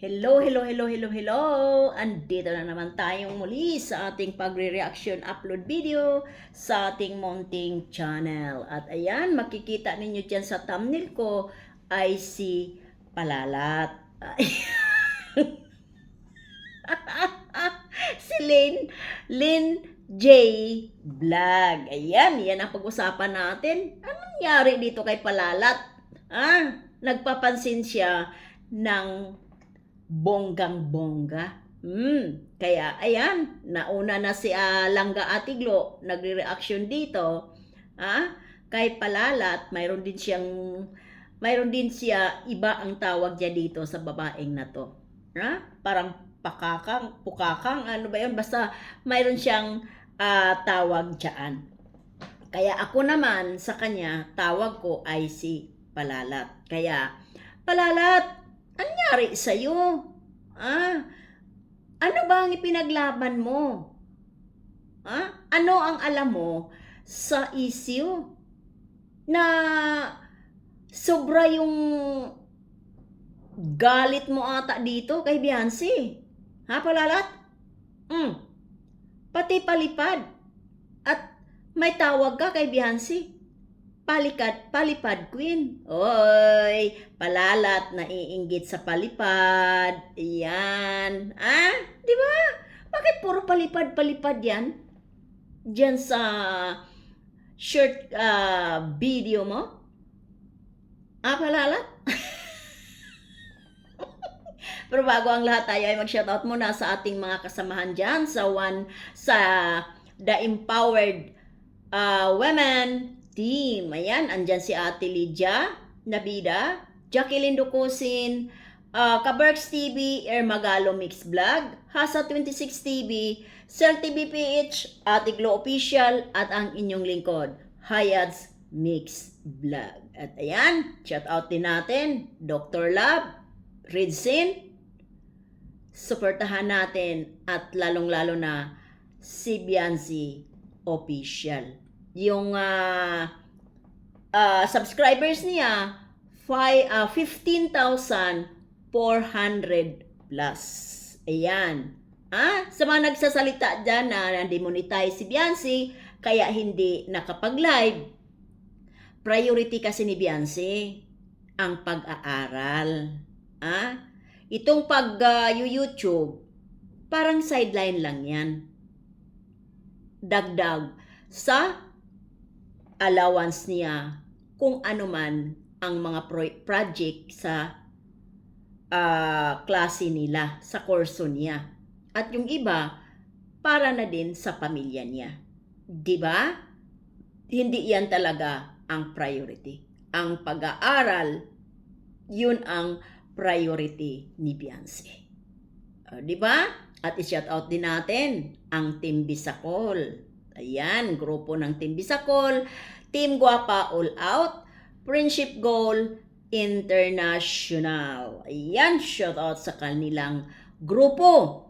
Hello, hello, hello, hello, hello! Andito na naman tayong muli sa ating pagre-reaction upload video sa ating Monting channel. At ayan, makikita ninyo dyan sa thumbnail ko ay si Palalat. Si Lynn J. Vlog. Ayan, yan ang pag-usapan natin. Anong nangyari dito kay Palalat? Nagpapansin siya ng bonggang-bongga. Kaya, ayan, nauna na si Langga Atiglo, nagre-reaction dito. Kay Palalat, mayroon din siya, iba ang tawag niya dito sa babaeng na to. Parang pukakang, ano ba yun? Basta mayroon siyang tawag dyan. Kaya ako naman sa kanya, tawag ko ay si Palalat. Kaya, Palalat, anyari sa'yo? Ano ba ang ipinaglaban mo? Ano ang alam mo sa issue na sobra yung galit mo ata dito kay Beyonce? Palalat? Pati palipad. At may tawag ka kay Beyonce. Palipad queen. Oy, Palalat, naiinggit sa palipad. Yan. Di ba? Bakit puro palipad yan? Diyan sa short video mo? Palalat? Pero bago ang lahat, tayo ay mag-shoutout muna sa ating mga kasamahan dyan sa The Empowered Women Team. Ayan, andyan si Ate Lydia Nabida, Jacqueline Ducusin, Kaberks TV, Ermagalo Mix Vlog, Hasa 26 TV, Cel TV PH, Ate Glo Official, at ang inyong lingkod, Hayats Mix Vlog. At ayan, shout out din natin, Dr. Love, Ridsin, suportahan natin, at lalong-lalo na si Beyonce Official. Yung subscribers niya 15,400 plus. Ayan. Sa mga nagsasalita dyan na demonetize si Beyonce kaya hindi nakapag-live. Priority kasi ni Beyonce ang pag-aaral. Itong pag-YouTube parang sideline lang yan. Dagdag sa allowance niya kung ano man ang mga project sa klase nila, sa kurso niya. At yung iba, para na din sa pamilya niya. Diba? Hindi yan talaga ang priority. Ang pag-aaral, yun ang priority ni Beyonce. Diba? At i-shout out din natin ang Team Bisacol. Ayan, grupo ng Team Bisacol, Team Guapa All Out, Friendship Goal International. Ayan, shout out sa kanilang grupo.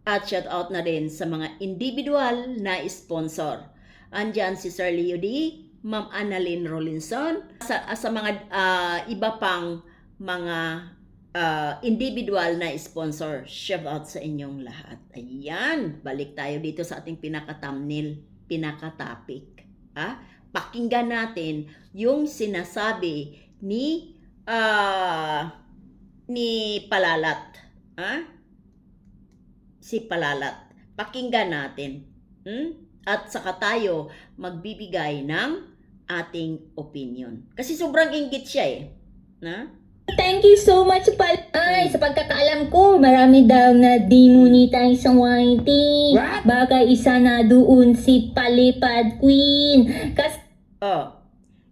At shout out na rin sa mga individual na sponsor. Andyan si Sir Leo D, Ma'am Annalyn Rollinson, sa mga iba pang mga individual na sponsor. Shout out sa inyong lahat. Ayan, balik tayo dito sa ating pinaka-thumbnail, pinaka-topic. Pakinggan natin yung sinasabi ni Palalat. Si Palalat. Pakinggan natin. At saka tayo magbibigay ng ating opinion. Kasi sobrang inggit siya Thank you so much, Palay. Sa pagkakaalam ko, marami daw na demonetize sa YT. Baka isa na doon si Palipad Queen.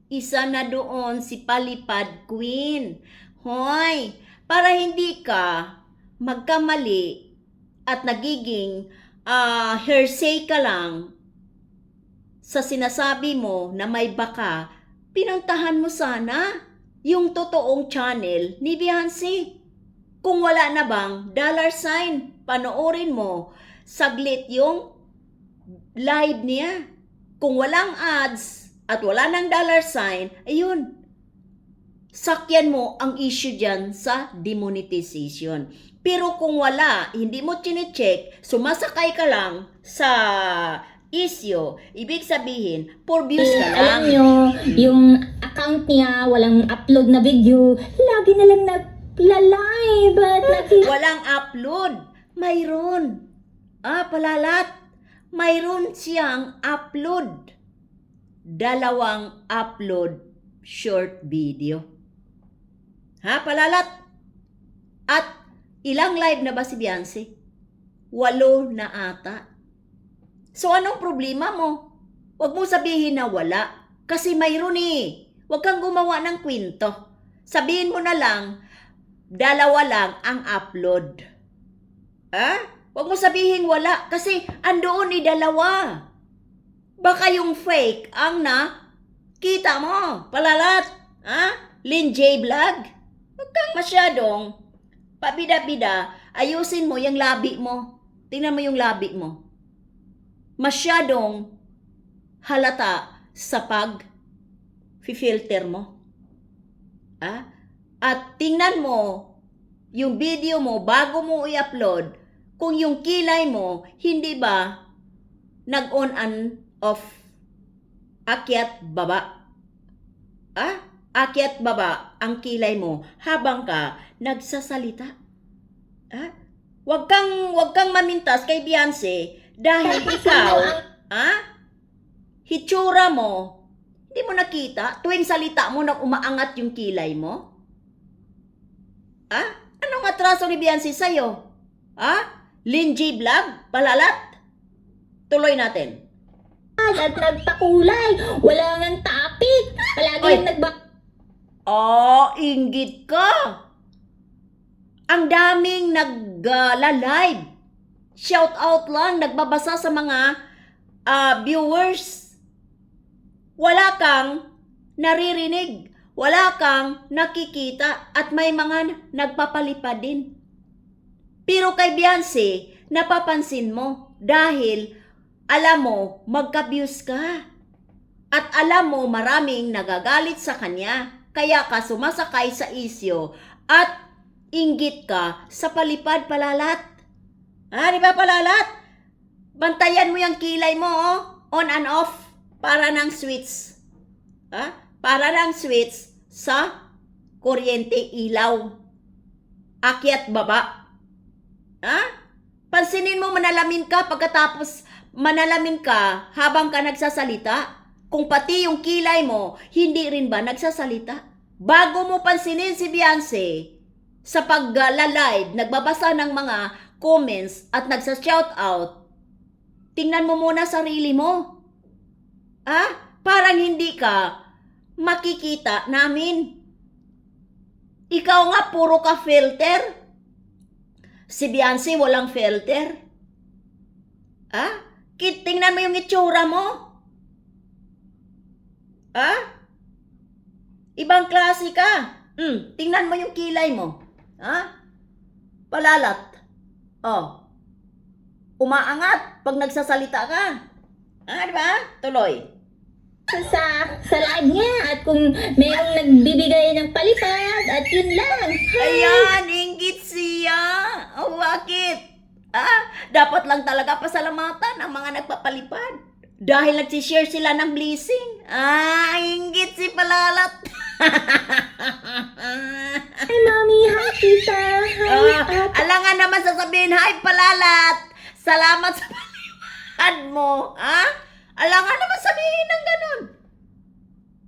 Isa na doon si Palipad Queen. Hoy, para hindi ka magkamali at nagiging hearsay ka lang sa sinasabi mo na may baka, pinuntahan mo sana yung totoong channel ni Beyonce. Kung wala na bang $sign, panoorin mo saglit yung live niya. Kung walang ads at wala ng $sign, ayun, sakyan mo ang issue dyan sa demonetization. Pero kung wala, hindi mo chinecheck, sumasakay ka lang sa issue, ibig sabihin, for views ka lang. Alam nyo, yung account niya, walang upload na video, lagi na lang nagla-live at Walang upload. Mayroon. Palalat. Mayroon siyang upload. 2 upload short video. Palalat. At ilang live na ba si Beyonce? 8 na ata. So anong problema mo? Huwag mo sabihin na wala. Kasi mayroon eh. Huwag kang gumawa ng kwento. Sabihin mo na lang, 2 lang ang upload. Huwag mo sabihin wala. Kasi andoon ni 2. Baka yung fake ang kita mo. Palalat. Lynn J. Vlog. Huwag kang masyadong pabida-bida. Ayusin mo yung labi mo. Tingnan mo yung labi mo. Masyadong halata sa pag-filter mo. At tingnan mo yung video mo bago mo i-upload kung yung kilay mo hindi ba nag-on and off, akyat baba. Akyat baba ang kilay mo habang ka nagsasalita. Wag kang mamintas kay Beyonce dahil ikaw, hitsura mo, hindi mo nakita tuwing salita mo na umaangat yung kilay mo. Anong atraso ni Beyonce sa'yo? Lynn J. Vlog? Palalat? Tuloy natin. at nagpakulay. Wala nang topic. Palagi Oy. Inggit ka. Ang daming nag-live. Shout out lang, nagbabasa sa mga viewers. Wala kang naririnig. Wala kang nakikita at may mga nagpapalipad din. Pero kay Beyonce, napapansin mo dahil alam mo, magka-views ka. At alam mo, maraming nagagalit sa kanya. Kaya ka sumasakay sa isyo at inggit ka sa palipad, Palalat. Di ba, Palalat? Bantayan mo yung kilay mo, on and off, para ng switch. Para ng switch sa kuryente ilaw. Akyat baba. Pansinin mo, manalamin ka pagkatapos manalamin ka habang ka nagsasalita. Kung pati yung kilay mo, hindi rin ba nagsasalita? Bago mo pansinin si Beyonce sa pag-live, nagbabasa ng mga comments at nagsa-shoutout, tingnan mo muna sarili mo. Parang hindi ka makikita namin. Ikaw nga, puro ka filter. Si Beyonce walang filter. Tingnan mo yung itsura mo. Ibang klase ka. Tingnan mo yung kilay mo. Palalat. Umaangat pag nagsasalita ka. Di ba? Tuloy. sa live niya at kung mayroong nagbibigay ng palipad at yun lang. Ayan, inggit siya. Bakit? Dapat lang talaga pasalamatan ang mga nagpapalipad. Dahil nagsishare sila ng blessing. Inggit si Palalat. Hi, Mami. Hi, Tita. Hi, Alangan naman sasabihin, hi Palalat. Salamat sa palipad mo. Alangan naman sabihin ng ganun.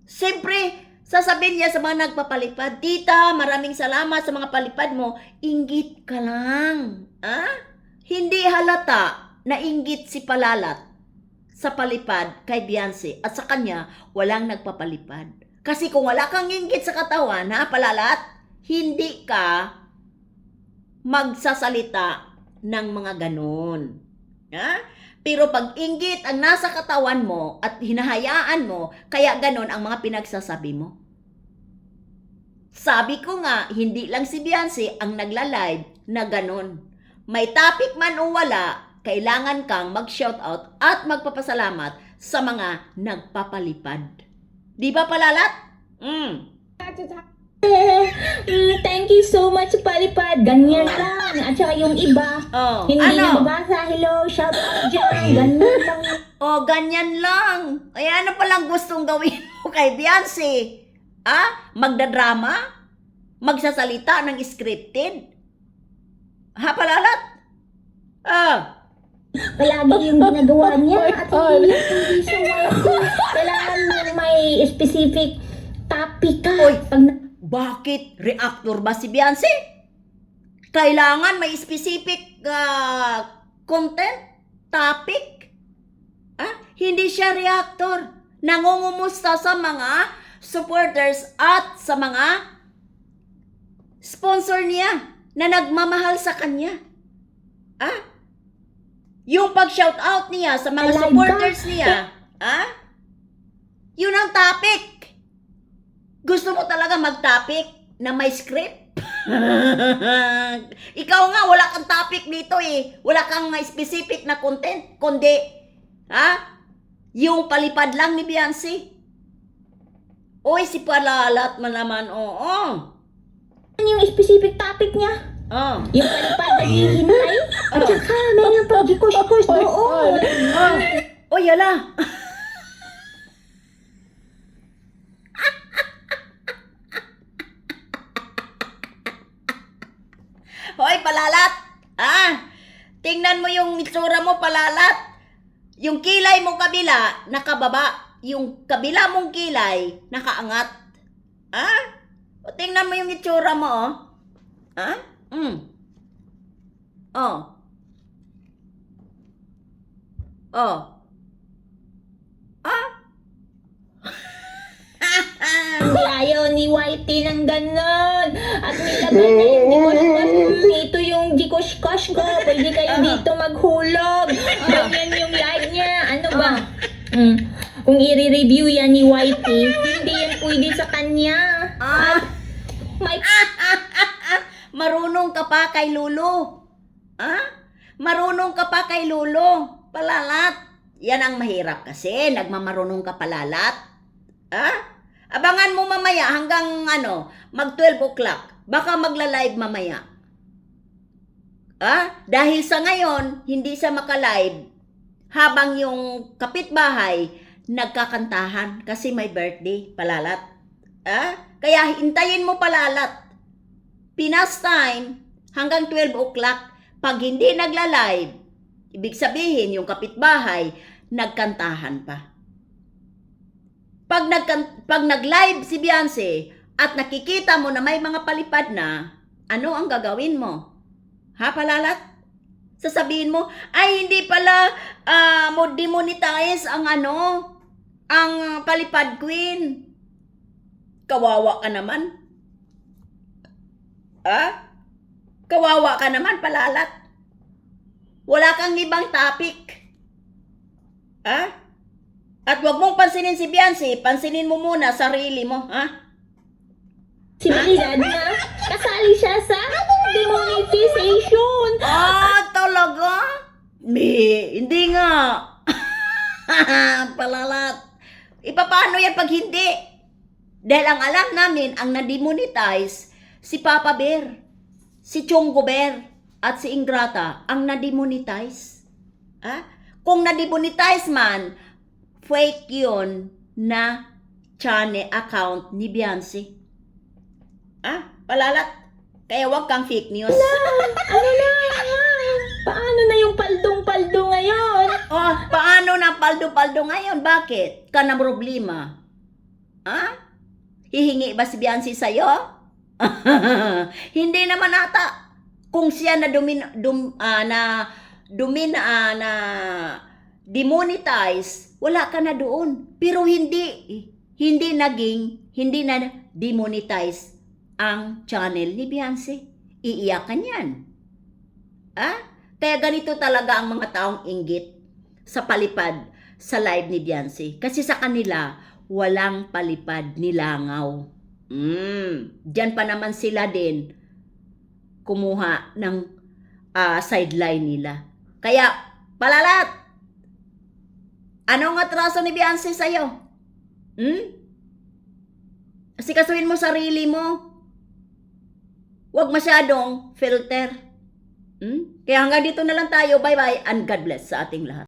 Siyempre, sasabihin niya sa mga nagpapalipad, Tita, maraming salamat sa mga palipad mo. Inggit ka lang. Hindi halata na inggit si Palalat sa palipad kay Beyonce at sa kanya walang nagpapalipad. Kasi kung wala kang inggit sa katawan, Palalat, hindi ka magsasalita ng mga ganon. Pero pag inggit ang nasa katawan mo at hinahayaan mo, kaya ganon ang mga pinagsasabi mo. Sabi ko nga, hindi lang si Beyonce ang nagla-live na ganon. May topic man o wala, kailangan kang mag-shoutout at magpapasalamat sa mga nagpapalipad. Di ba, Palalat? Thank you so much, Palipad. Ganyan lang. At saka yung iba, Oh, hindi na ano? mabasa. Hello, shout out dyan. Ganyan lang. Oh, ganyan lang. Ay, ano palang gustong gawin mo kay Beyonce? Magdadrama? Magsasalita ng scripted? Palalat? Palagi yung ginagawa niya. At hindi siya kailangan may specific topic ka. Oy. Pag Bakit? Reactor ba si Beyonce? Kailangan may specific content? Topic? Hindi siya reactor. Nangungumusta sa mga supporters at sa mga sponsor niya na nagmamahal sa kanya. Yung pag-shoutout niya sa mga Alive ka? supporters niya, yun ang topic. Gusto mo talaga mag-topic na may script? Ikaw nga, wala kang topic dito eh. Wala kang specific na content, kundi, yung palipad lang ni Beyonce. Oy, si Palalat man naman, oo. ano yung specific topic niya? Yung palipad naghihintay? At saka, meron pa gikos-kos doon. Oy, yala. Hoy, Palalat! Tingnan mo yung itsura mo, Palalat. Yung kilay mo kabila, nakababa. Yung kabila mong kilay, nakaangat. O, tingnan mo yung itsura mo, oh. Oh. Oh. Ayaw ni Whitey ng ganon. At nilagay na yung gikosh-kosh. Ito yung gikosh-kosh ko. Pwede kayo dito maghulog. Ganyan yung live niya. Ano ba? Kung i-review yan ni Whitey, hindi yan pwede sa kanya. May Marunong ka pa kay Lolo. Marunong ka pa kay Lolo. Palalat. Yan ang mahirap kasi. Nagmamarunong ka, Palalat. Abangan mo mamaya hanggang mag 12 o'clock. Baka magla-live mamaya. Dahil sa ngayon, hindi siya maka-live habang yung kapitbahay nagkakantahan kasi may birthday, Palalat. Kaya hintayin mo, Palalat. Pinas time hanggang 12 o'clock. Pag hindi nagla-live, ibig sabihin yung kapitbahay nagkantahan pa. Pag nag-live si Beyonce at nakikita mo na may mga palipad na, ano ang gagawin mo? Palalat? Sasabihin mo, ay hindi pala mo demonetize ang ang palipad queen. Kawawa ka naman. Kawawa ka naman, Palalat. Wala kang ibang topic. At wag mong pansinin si Beyonce, pansinin mo muna sarili mo, sibilidad na kasali siya sa demonetization. Talaga? Hindi nga. Palalat. Paano yan pag hindi? Dahil ang alam namin, ang na-demonetize, si Papa Bear, si Chongo Bear, at si Ingrata, ang na-demonetize. Kung na-demonetize man, fake yun na channel account ni Beyonce. Palalat. Kaya wag kang fake news. Ano na? Paano na yung paldong-paldo ngayon? Paano na paldo-paldo ngayon? Bakit? Ka na problema. Hihingi ba si Beyonce sa'yo? Hindi naman ata. Kung siya na demonetize, wala ka na doon. Pero hindi na demonetize ang channel ni Beyonce. Iiyakan yan. Kaya ganito talaga ang mga taong inggit sa palipad sa live ni Beyonce. Kasi sa kanila, walang palipad nilangaw. Diyan pa naman sila din kumuha ng sideline nila. Kaya, Palalat, anong atraso ni Beyonce sa'yo? Kasi kasuhin mo sarili mo. Huwag masyadong filter. Kaya hanggang dito na lang tayo. Bye-bye and God bless sa ating lahat.